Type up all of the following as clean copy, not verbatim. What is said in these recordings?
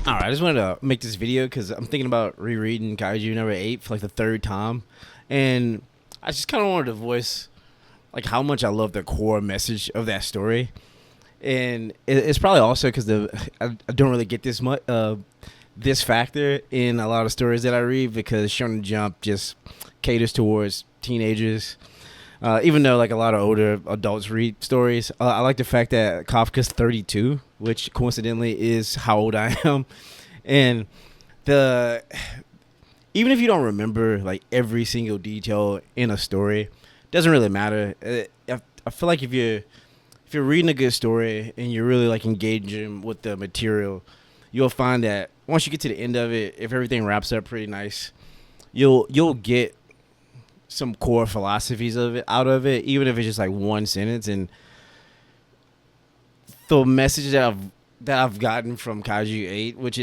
All right, I just wanted to make this video because I'm thinking about rereading Kaiju number 8 for like the third time, and I just kind of wanted to voice like how much I love the core message of that story, and it's probably also because I don't really get this much this factor in a lot of stories that I read because Shonen Jump just caters towards teenagers. Even though like a lot of older adults read stories, I like the fact that Kafka's 32, which coincidentally is how old I am, and the even if you don't remember like every single detail in a story, doesn't really matter. I feel like if you're reading a good story and you're really like engaging with the material, you'll find that once you get to the end of it, if everything wraps up pretty nice, you'll get some core philosophies of it out of it, even if it's just like one sentence. And the message that I've gotten from Kaiju 8, which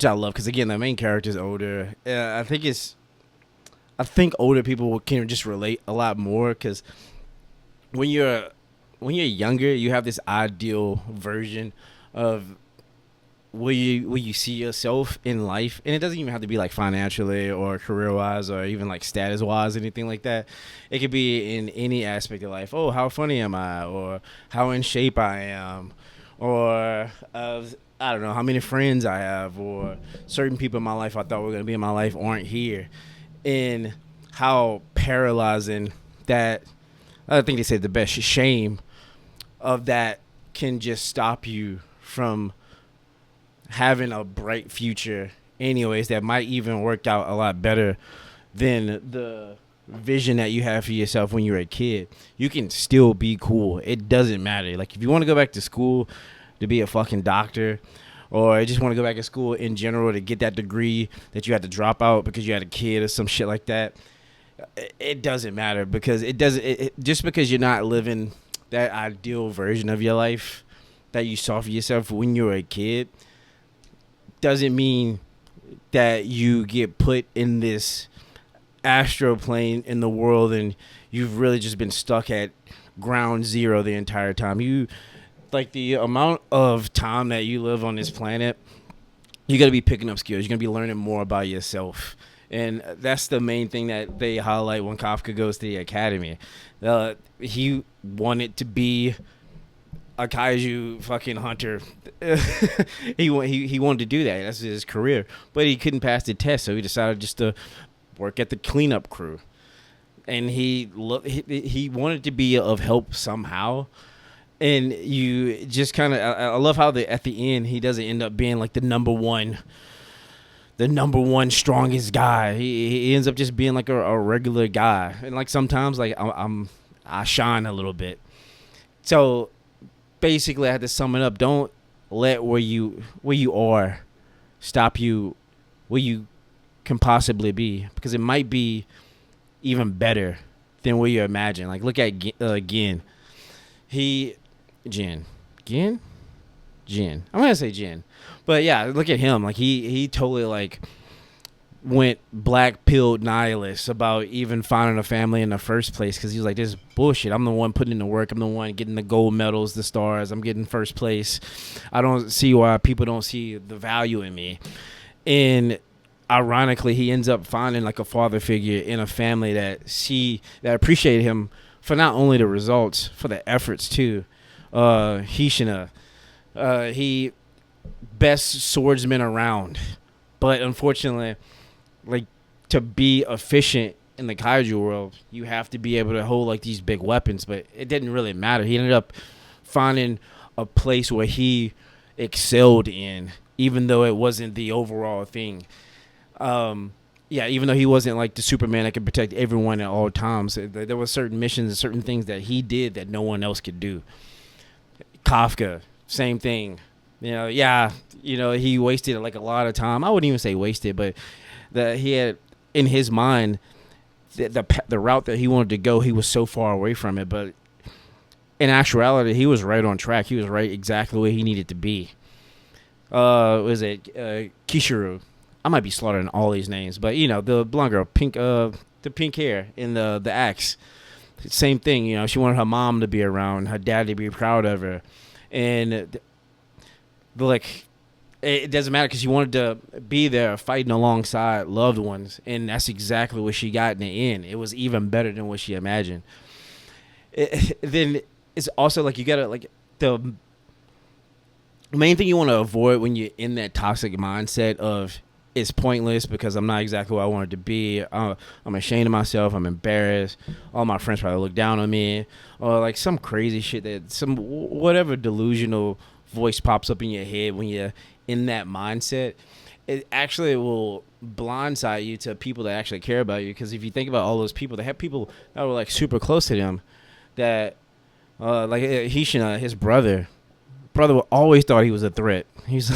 I love, because again the main character is older. I think older people can just relate a lot more because when you're younger, you have this ideal version of where you see yourself in life, and it doesn't even have to be like financially or career wise or even like status wise, anything like that. It could be in any aspect of life. Oh, how funny am I, or how in shape I am, or I don't know how many friends I have, or certain people in my life I thought were gonna be in my life aren't here, and how paralyzing that. I think they said the best shame of that can just stop you from having a bright future anyways, that might even work out a lot better than the vision that you have for yourself when you're a kid. You can still be cool. It doesn't matter. Like if you want to go back to school to be a fucking doctor, or just want to go back to school in general to get that degree that you had to drop out because you had a kid or some shit like that, it doesn't matter, because just because you're not living that ideal version of your life that you saw for yourself when you were a kid doesn't mean that you get put in this astral plane in the world and you've really just been stuck at ground zero the entire time. You like the amount of time that you live on this planet, you got to be picking up skills. You're going to be learning more about yourself. And that's the main thing that they highlight when Kafka goes to the academy. He wanted to be a kaiju fucking hunter. He wanted to do that. That's his career, but he couldn't pass the test, so he decided just to work at the cleanup crew. And he wanted to be of help somehow. And you just kind of, I love how at the end he doesn't end up being like the number one strongest guy. He ends up just being like a regular guy. And like sometimes like I shine a little bit. So basically I had to sum it up. Don't let where you are stop you where you can possibly be, because it might be even better than what you imagine. Like look at Gin. Gin. I'm gonna say Jin, but yeah, look at him. Like he totally like went black pilled nihilist about even finding a family in the first place, because he was like, this is bullshit. I'm the one putting in the work. I'm the one getting the gold medals, the stars. I'm getting first place. I don't see why people don't see the value in me. And ironically, he ends up finding like a father figure in a family that appreciated him for not only the results, for the efforts too. Hishina, he best swordsman around, but unfortunately, like, to be efficient in the kaiju world, you have to be able to hold like these big weapons. But it didn't really matter. He ended up finding a place where he excelled in, even though it wasn't the overall thing. Even though he wasn't like the Superman that could protect everyone at all times, there were certain missions and certain things that he did that no one else could do. Kafka, same thing. He wasted like a lot of time. I wouldn't even say wasted, but he had in his mind the route that he wanted to go. He was so far away from it, but in actuality, he was right on track. He was right exactly where he needed to be. Was it Kishiro? I might be slaughtering all these names, but the blonde girl, the pink hair in the axe. Same thing. She wanted her mom to be around, her dad to be proud of her, and like it doesn't matter because she wanted to be there fighting alongside loved ones, and that's exactly what she got in the end. It was even better than what she imagined. Then it's also like you gotta like the main thing you want to avoid when you're in that toxic mindset of it's pointless because I'm not exactly who I wanted to be. I'm ashamed of myself. I'm embarrassed. All my friends probably look down on me, or like some crazy shit that some whatever delusional voice pops up in your head when you're in that mindset. It actually will blindside you to people that actually care about you. Because if you think about all those people, they have people that were like super close to them, that like Hishina, his brother always thought he was a threat. He's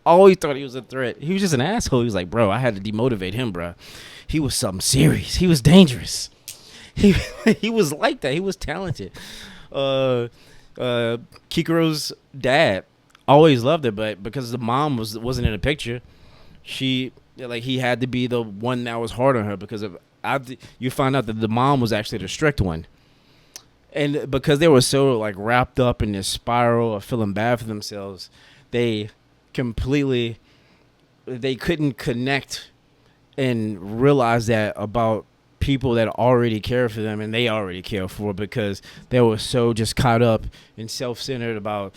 always thought he was a threat. He was just an asshole. He was like, bro, I had to demotivate him, bro. He was something serious. He was dangerous. He was like that. He was talented. Kikuro's dad always loved her, but because the mom wasn't in the picture, he had to be the one that was hard on her because you find out that the mom was actually the strict one. And because they were so like wrapped up in this spiral of feeling bad for themselves, they couldn't connect and realize that about people that already care for them and they already care for, because they were so just caught up and self-centered about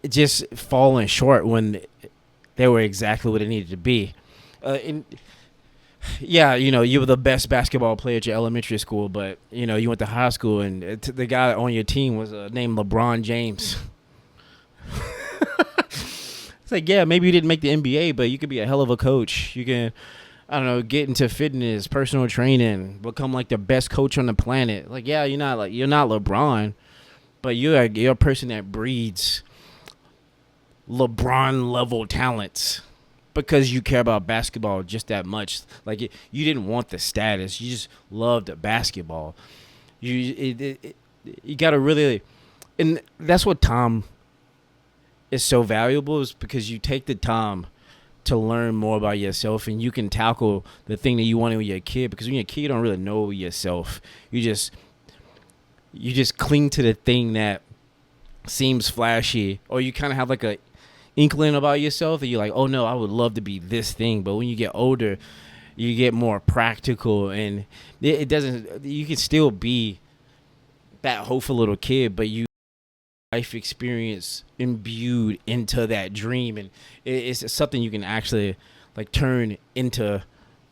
just falling short when they were exactly what it needed to be. Yeah, you were the best basketball player at your elementary school, but, you went to high school and the guy on your team was named LeBron James. It's like, yeah, maybe you didn't make the NBA, but you could be a hell of a coach. You can, I don't know, get into fitness, personal training, become like the best coach on the planet. Like, yeah, you're not LeBron, but you're a person that breeds LeBron level talents. Because you care about basketball just that much. Like, you didn't want the status. You just loved basketball. You got to really... And that's what Tom is so valuable, is because you take the time to learn more about yourself, and you can tackle the thing that you want when you're a kid. Because when you're a kid, you don't really know yourself. You just cling to the thing that seems flashy, or you kind of have like a inkling about yourself, and you're like, oh no, I would love to be this thing. But when you get older, you get more practical, and it doesn't, you can still be that hopeful little kid, but you life experience imbued into that dream, and it's something you can actually like turn into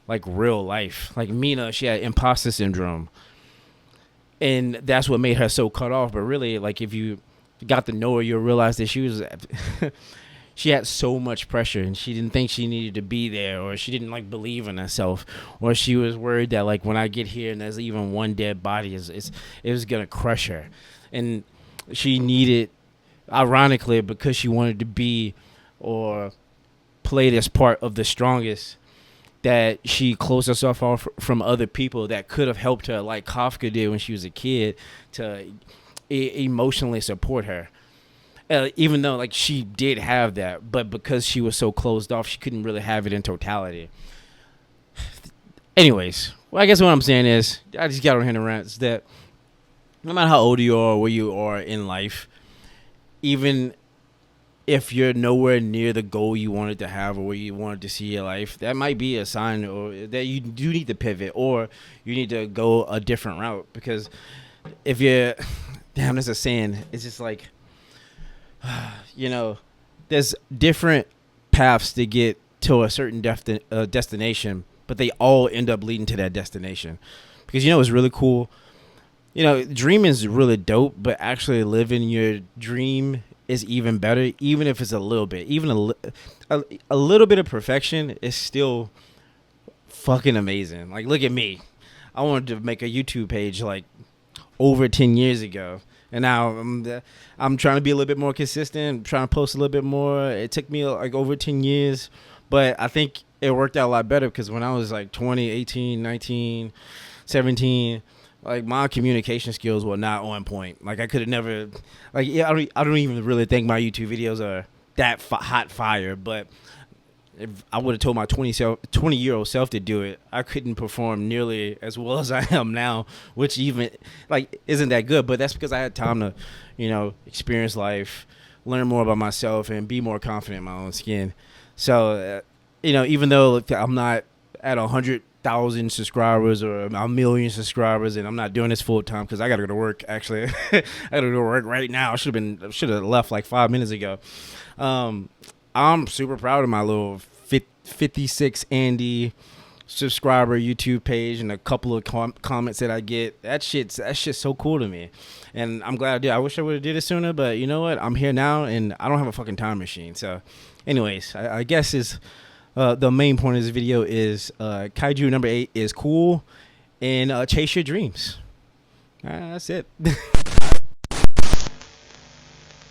like real life. Like Mina, she had imposter syndrome, and that's what made her so cut off. But really, like, if you got to know her, you'll realize that she was she had so much pressure, and she didn't think she needed to be there, or she didn't like believe in herself, or she was worried that like when I get here and there's even one dead body, it was gonna crush her. And she needed, ironically, because she wanted to be or play this part of the strongest, that she closed herself off from other people that could have helped her, like Kafka did when she was a kid, to emotionally support her. Even though like she did have that, but because she was so closed off, she couldn't really have it in totality. Anyways, well, I guess what I'm saying is, I just got on here to rant, is that no matter how old you are or where you are in life, even if you're nowhere near the goal you wanted to have or where you wanted to see your life, that might be a sign, or that you do need to pivot, or you need to go a different route. Because if you're, damn, there's a saying, it's just like, there's different paths to get to a certain destination, but they all end up leading to that destination. Because it's really cool. Dreaming is really dope, but actually living your dream is even better, even if it's a little bit. Even a little bit of perfection is still fucking amazing. Like, look at me. I wanted to make a YouTube page like over 10 years ago. And now I'm trying to be a little bit more consistent, trying to post a little bit more. It took me like over 10 years, but I think it worked out a lot better, because when I was like 20, 18, 19, 17, like my communication skills were not on point. Like I could have never, like, yeah, I don't even really think my YouTube videos are that hot fire, but if I would have told my 20-year-old self to do it, I couldn't perform nearly as well as I am now, which even like isn't that good. But that's because I had time to, experience life, learn more about myself and be more confident in my own skin. So, even though I'm not at 100,000 subscribers or a million subscribers, and I'm not doing this full time because I gotta go to work. Actually, I gotta go to work right now. I should have left like 5 minutes ago. I'm super proud of my little 56 Andy subscriber YouTube page and a couple of comments that I get. That shit's so cool to me, and I'm glad I did. I wish I would have did it sooner, but you know what? I'm here now, and I don't have a fucking time machine. So, anyways, I guess the main point of this video is Kaiju number 8 is cool, and chase your dreams. That's it.